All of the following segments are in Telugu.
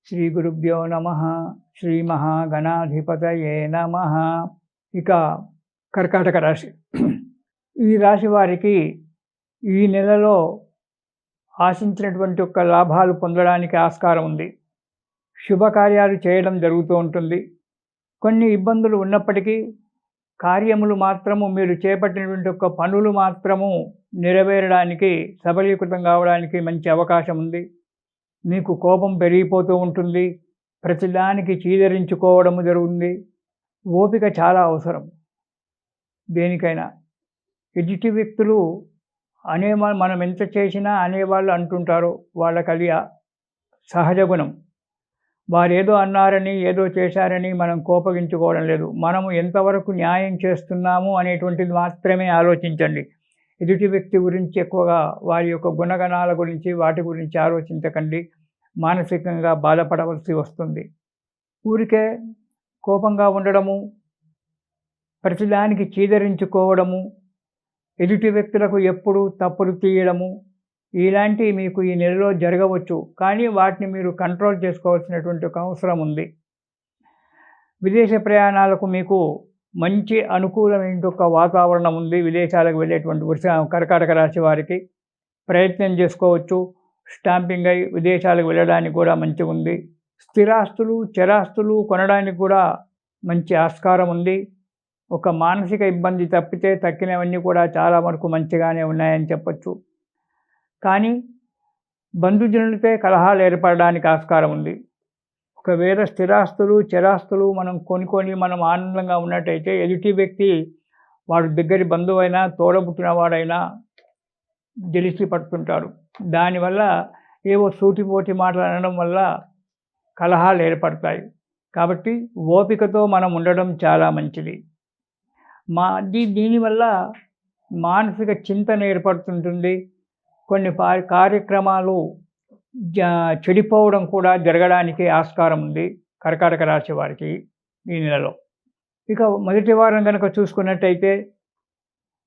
శ్రీ గురుభ్యో నమ. శ్రీ మహాగణాధిపతయే నమ. ఇక కర్కాటక రాశి. ఈ రాశి వారికి ఈ నెలలో ఆశించినటువంటి యొక్క లాభాలు పొందడానికి ఆస్కారం ఉంది. శుభకార్యాలు చేయడం జరుగుతూ ఉంటుంది. కొన్ని ఇబ్బందులు ఉన్నప్పటికీ కార్యములు మాత్రము మీరు చేపట్టినటువంటి యొక్క పనులు మాత్రము నెరవేరడానికి, సబలీకృతం కావడానికి మంచి అవకాశం ఉంది. మీకు కోపం పెరిగిపోతూ ఉంటుంది. ప్రతిదానికి చీదరించుకోవడము జరుగుతుంది. ఓపిక చాలా అవసరం దేనికైనా. ఎదుటి వ్యక్తులు మనం ఎంత చేసినా అనేవాళ్ళు అంటుంటారు. వాళ్ళకి అది సహజ గుణం. వారు ఏదో అన్నారని, ఏదో చేశారని మనం కోపగించుకోవడం లేదు. మనము ఎంతవరకు న్యాయం చేస్తున్నాము అనేటువంటిది మాత్రమే ఆలోచించండి. ఎదుటి వ్యక్తి గురించి ఎక్కువగా, వారి యొక్క గుణగణాల గురించి, వాటి గురించి ఆలోచించకండి. మానసికంగా బాధపడవలసి వస్తుంది. ఊరికే కోపంగా ఉండడము, ప్రతిదానికి చీదరించుకోవడము, ఎదుటి వ్యక్తులకు ఎప్పుడు తప్పులు తీయడము, ఇలాంటివి మీకు ఈ నెలలో జరగవచ్చు. కానీ వాటిని మీరు కంట్రోల్ చేసుకోవాల్సినటువంటి ఒక అవసరం ఉంది. విదేశ ప్రయాణాలకు మీకు మంచి అనుకూలమైన ఒక వాతావరణం ఉంది. విదేశాలకు వెళ్ళేటువంటి కర్కాటక రాశి వారికి ప్రయత్నం చేసుకోవచ్చు. స్టాంపింగ్ అయి విదేశాలకు వెళ్ళడానికి కూడా మంచిగా ఉంది. స్థిరాస్తులు, చరాస్తులు కొనడానికి కూడా మంచి ఆస్కారం ఉంది. ఒక మానసిక ఇబ్బంది తప్పితే తక్కినవన్నీ కూడా చాలా వరకు మంచిగానే ఉన్నాయని చెప్పచ్చు. కానీ బంధుజనులతో కలహాలు ఏర్పడడానికి ఆస్కారం ఉంది. ఒకవేళ స్థిరాస్తులు, చరాస్తులు మనం కొనుక్కొని మనం ఆనందంగా ఉన్నట్టయితే ఎదుటి వ్యక్తి, వాడు దగ్గరి బంధువైనా, తోడబుట్టిన వాడైనా జెలిసి పడుతుంటారు. దానివల్ల ఏవో సూటిపోటి మాట్లాడడం వల్ల కలహాలు ఏర్పడతాయి. కాబట్టి ఓపికతో మనం ఉండడం చాలా మంచిది. దీనివల్ల మానసిక చింతన ఏర్పడుతుంటుంది. కొన్ని కార్యక్రమాలు చెడిపోవడం కూడా జరగడానికి ఆస్కారం ఉంది కర్కాటక రాశి వారికి ఈ నెలలో. ఇక మొదటి వారం కనుక చూసుకున్నట్టయితే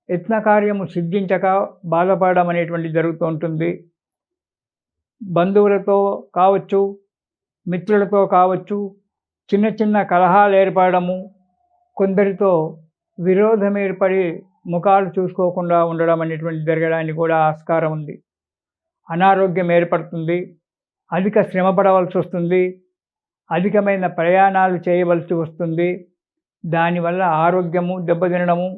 యత్న కార్యము సిద్ధించక బాధపడడం అనేటువంటి జరుగుతూ ఉంటుంది. బంధువులతో కావచ్చు, మిత్రులతో కావచ్చు, చిన్న చిన్న కలహాలు ఏర్పడము, కొందరితో విరోధం ఏర్పడి ముఖాలు చూసుకోకుండా ఉండడం అనేటువంటి జరగడానికి కూడా ఆస్కారం ఉంది. అనారోగ్యం ఏర్పడుతుంది. అధిక శ్రమ పడవలసి వస్తుంది. అధికమైన ప్రయాణాలు చేయవలసి వస్తుంది. దానివల్ల ఆరోగ్యము దెబ్బతినడము,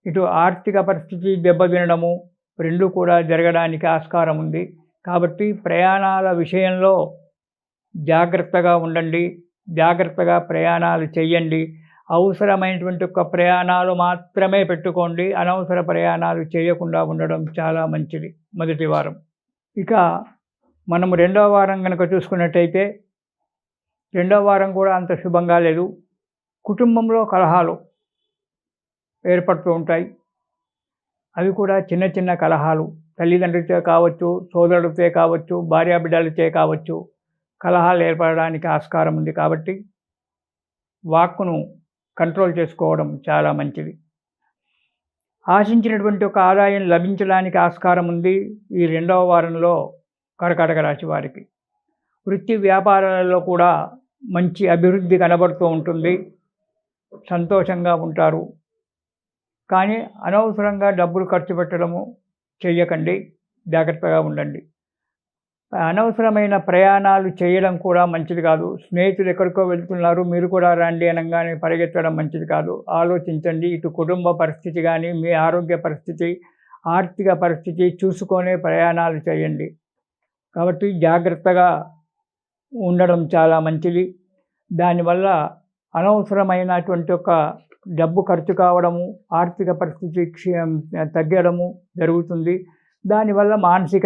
ఇటు ఆర్థిక పరిస్థితి దెబ్బతినడము రెండు కూడా జరగడానికి ఆస్కారం ఉంది. కాబట్టి ప్రయాణాల విషయంలో జాగ్రత్తగా ఉండండి. జాగ్రత్తగా ప్రయాణాలు చేయండి. అవసరమైనటువంటి ఒక ప్రయాణాలు మాత్రమే పెట్టుకోండి. అనవసర ప్రయాణాలు చేయకుండా ఉండడం చాలా మంచిది మొదటి వారం. ఇక మనము రెండవ వారం కనుక చూసుకున్నట్టయితే రెండవ వారం కూడా అంత శుభంగా లేదు. కుటుంబంలో కలహాలు ఏర్పడుతూ ఉంటాయి. అవి కూడా చిన్న చిన్న కలహాలు, తల్లిదండ్రులతో కావచ్చు, సోదరులతో కావచ్చు, భార్యాబిడ్డలతో కావచ్చు, కలహాలు ఏర్పడడానికి ఆస్కారం ఉంది. కాబట్టి వాక్కును కంట్రోల్ చేసుకోవడం చాలా మంచిది. ఆశించినటువంటి ఒక ఆదాయం లభించడానికి ఆస్కారం ఉంది ఈ రెండవ వారంలో కర్కాటక రాశి వారికి. వృత్తి వ్యాపారాలలో కూడా మంచి అభివృద్ధి కనబడుతూ ఉంటుంది. సంతోషంగా ఉంటారు. కానీ అనవసరంగా డబ్బులు ఖర్చు పెట్టడము చెయ్యకండి. జాగ్రత్తగా ఉండండి. అనవసరమైన ప్రయాణాలు చేయడం కూడా మంచిది కాదు. స్నేహితులు ఎక్కడికో వెళ్తున్నారు, మీరు కూడా రండి అనగానే పరిగెత్తడం మంచిది కాదు. ఆలోచించండి. ఇటు కుటుంబ పరిస్థితి కానీ, మీ ఆరోగ్య పరిస్థితి, ఆర్థిక పరిస్థితి చూసుకొనే ప్రయాణాలు చేయండి. కాబట్టి జాగ్రత్తగా ఉండడం చాలా మంచిది. దానివల్ల అనవసరమైనటువంటి ఒక డబ్బు ఖర్చు కావడము, ఆర్థిక పరిస్థితి తగ్గడము జరుగుతుంది. దానివల్ల మానసిక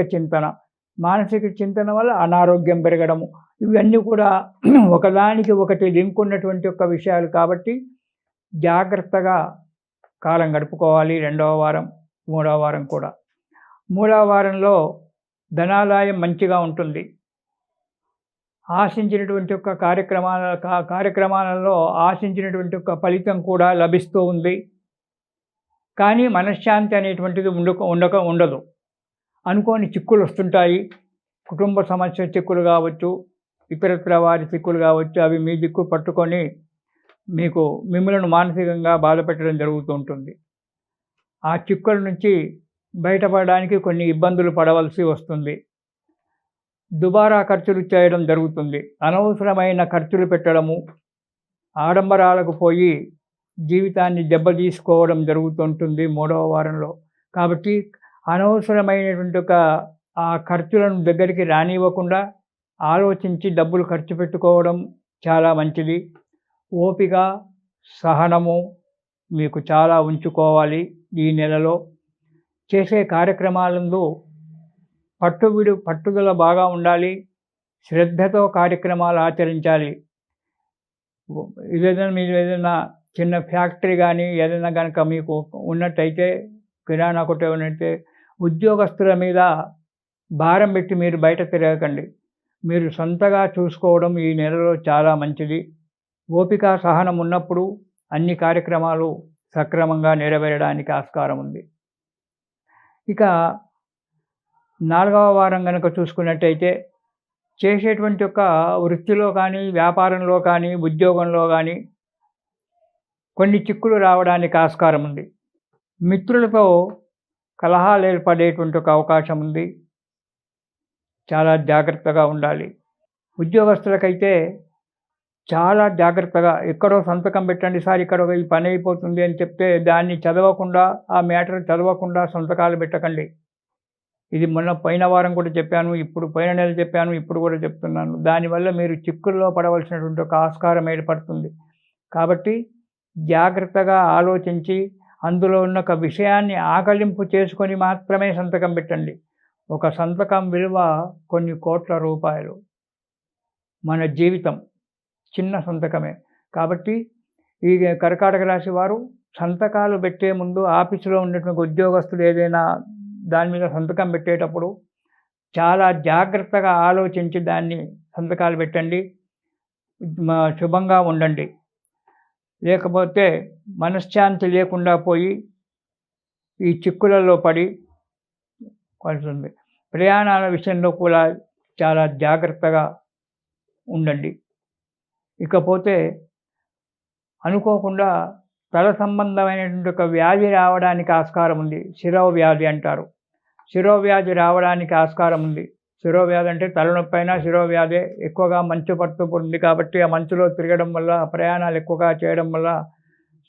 చింతన వల్ల అనారోగ్యం పెరగడము, ఇవన్నీ కూడా ఒకదానికి ఒకటి లింక్ ఉన్నటువంటి ఒక విషయాలు. కాబట్టి జాగ్రత్తగా కాలం గడుపుకోవాలి. రెండవ వారం, మూడవ వారం కూడా. మూడవ వారంలో ధనాదాయం మంచిగా ఉంటుంది. ఆశించినటువంటి ఒక కార్యక్రమాలలో ఆశించినటువంటి ఒక ఫలితం కూడా లభిస్తూ ఉంది. కానీ మనశ్శాంతి అనేటువంటిది ఉండదు. అనుకోని చిక్కులు వస్తుంటాయి. కుటుంబ సమస్య చిక్కులు కావచ్చు, ఇతరత్ర వారి చిక్కులు కావచ్చు, అవి మీ దిక్కు పట్టుకొని మిమ్మల్ని మానసికంగా బాధపెట్టడం జరుగుతూ ఉంటుంది. ఆ చిక్కుల నుంచి బయటపడడానికి కొన్ని ఇబ్బందులు పడవలసి వస్తుంది. దుబారా ఖర్చులు చేయడం జరుగుతుంది. అనవసరమైన ఖర్చులు పెట్టడము, ఆడంబరాలకు పోయి జీవితాన్ని దెబ్బతీసుకోవడం జరుగుతుంటుంది 3వ వారంలో. కాబట్టి అనవసరమైనటువంటి ఆ ఖర్చులను దగ్గరికి రానివ్వకుండా ఆలోచించి డబ్బులు ఖర్చు పెట్టుకోవడం చాలా మంచిది. ఓపిక, సహనము మీకు చాలా ఉంచుకోవాలి. ఈ నెలలో చేసే కార్యక్రమాలందు పట్టుదల బాగా ఉండాలి. శ్రద్ధతో కార్యక్రమాలు ఆచరించాలి. మీరు ఏదైనా చిన్న ఫ్యాక్టరీ కానీ ఏదైనా కనుక మీకు ఉన్నట్టయితే, కిరాణా కొట్టే ఉన్నట్టే, ఉద్యోగస్తుల మీద భారం పెట్టి మీరు బయట తిరగకండి. మీరు సొంతగా చూసుకోవడం ఈ నెలలో చాలా మంచిది. ఓపిక, సహనం ఉన్నప్పుడు అన్ని కార్యక్రమాలు సక్రమంగా నెరవేరడానికి ఆస్కారం ఉంది. ఇక 4వ వారం కనుక చూసుకున్నట్టయితే, చేసేటువంటి వృత్తిలో కానీ, వ్యాపారంలో కానీ, ఉద్యోగంలో కానీ కొన్ని చిక్కులు రావడానికి ఆస్కారం ఉంది. మిత్రులతో కలహాలు ఏర్పడేటువంటి అవకాశం ఉంది. చాలా జాగ్రత్తగా ఉండాలి. ఉద్యోగస్తులకైతే చాలా జాగ్రత్తగా, ఎక్కడో సంతకం పెట్టండి సార్, ఇక్కడ ఈ పని అయిపోతుంది అని చెప్తే దాన్ని చదవకుండా, ఆ మ్యాటర్ చదవకుండా సంతకాలు పెట్టకండి. ఇది పోయిన వారం కూడా చెప్పాను, పోయిన నెల చెప్పాను, ఇప్పుడు కూడా చెప్తున్నాను. దానివల్ల మీరు చిక్కుల్లో పడవలసినటువంటి ఆస్కారం ఏర్పడుతుంది. కాబట్టి జాగ్రత్తగా ఆలోచించి అందులో ఉన్న విషయాన్ని ఆకలింపు చేసుకొని మాత్రమే సంతకం పెట్టండి. ఒక సంతకం విలువ కొన్ని కోట్ల రూపాయలు. మన జీవితం చిన్న సంతకమే. కాబట్టి ఈ కర్కాటక రాశి వారు సంతకాలు పెట్టే ముందు ఆఫీసులో ఉన్నటువంటి ఉద్యోగస్తులు ఏదైనా దాని మీద సంతకం పెట్టేటప్పుడు చాలా జాగ్రత్తగా ఆలోచించి దాన్ని సంతకాలు పెట్టండి. శుభంగా ఉండండి. లేకపోతే మనశ్శాంతి లేకుండా పోయి ఈ చిక్కులలో పడి కొలుస్తుంది. ప్రయాణాల విషయంలో కూడా చాలా జాగ్రత్తగా ఉండండి. ఇకపోతే అనుకోకుండా తల సంబంధమైనటువంటి వ్యాధి రావడానికి ఆస్కారం ఉంది. శిరోవ్యాధి అంటారు. శిరోవ్యాధి రావడానికి ఆస్కారం ఉంది. శిరోవ్యాధి అంటే తలనొప్పి అయినా శిరోవ్యాధి. ఎక్కువగా మంచు పడుతుంది కాబట్టి ఆ మంచులో తిరగడం వల్ల, ప్రయాణాలు ఎక్కువగా చేయడం వల్ల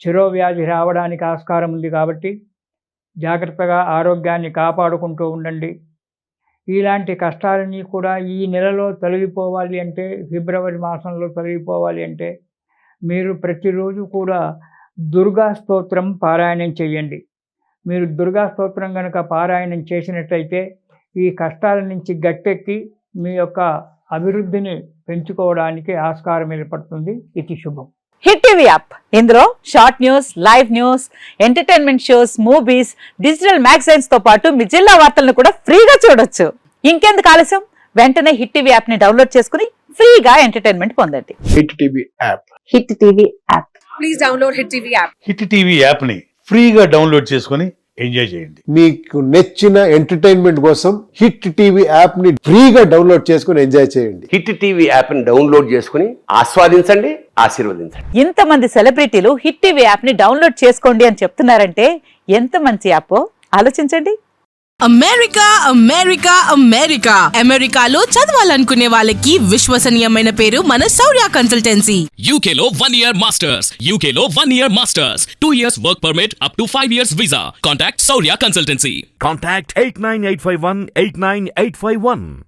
శిరోవ్యాధి రావడానికి ఆస్కారం ఉంది. కాబట్టి జాగ్రత్తగా ఆరోగ్యాన్ని కాపాడుకుంటూ ఉండండి. ఇలాంటి కష్టాలన్నీ కూడా ఈ నెలలో తొలగిపోవాలి అంటే, ఫిబ్రవరి మాసంలో తొలగిపోవాలి అంటే మీరు ప్రతిరోజు కూడా దుర్గా స్తోత్రం పారాయణం చేయండి. మీరు దుర్గా స్తోత్రం కనుక పారాయణం చేసినట్టయితే ఈ కష్టాల నుంచి గట్టెక్కి మీ యొక్క అభివృద్ధిని పెంచుకోవడానికి ఆస్కారం ఏర్పడుతుంది. ఇది శుభం. హిట్ టీవీ యాప్, ఇందులో short news, live news, entertainment shows, movies, digital magazines తో పాటు మీ జిల్లా వార్తలను కూడా ఫ్రీగా చూడొచ్చు. ఇంకెందుకు ఆలస్యం, వెంటనే హిట్ టీవీ యాప్ ని డౌన్లోడ్ చేసుకుని ఫ్రీగా ఎంటర్టైన్మెంట్ పొందండి. Hit TV app. Hit TV app. Please download hit TV app. Hit TV app ని ఫ్రీగా డౌన్లోడ్ చేసుకుని ఎంజాయ్ చేయండి. మీకు నచ్చిన ఎంటర్టైన్మెంట్ కోసం హిట్ టీవీ యాప్ ని ఫ్రీగా డౌన్లోడ్ చేసుకుని ఎంజాయ్ చేయండి. హిట్ టీవీ యాప్ ని డౌన్లోడ్ చేసుకుని ఆస్వాదించండి, ఆశీర్వదించండి. ఇంతమంది సెలబ్రిటీలు హిట్ టీవీ యాప్ ని డౌన్లోడ్ చేసుకోండి అని చెప్తున్నారంటే ఎంత మంచి యాప్ ఆలోచించండి. అమెరికా అమెరికాలో చదవాలనుకునే వాళ్ళకి విశ్వసనీయమైన పేరు మన శౌర్య కన్సల్టెన్సీ. UK లో 1 year masters, UK లో 1 year masters, 2 years work permit up to 5 years visa. Contact Saurya Consultancy. Contact 89851 89851.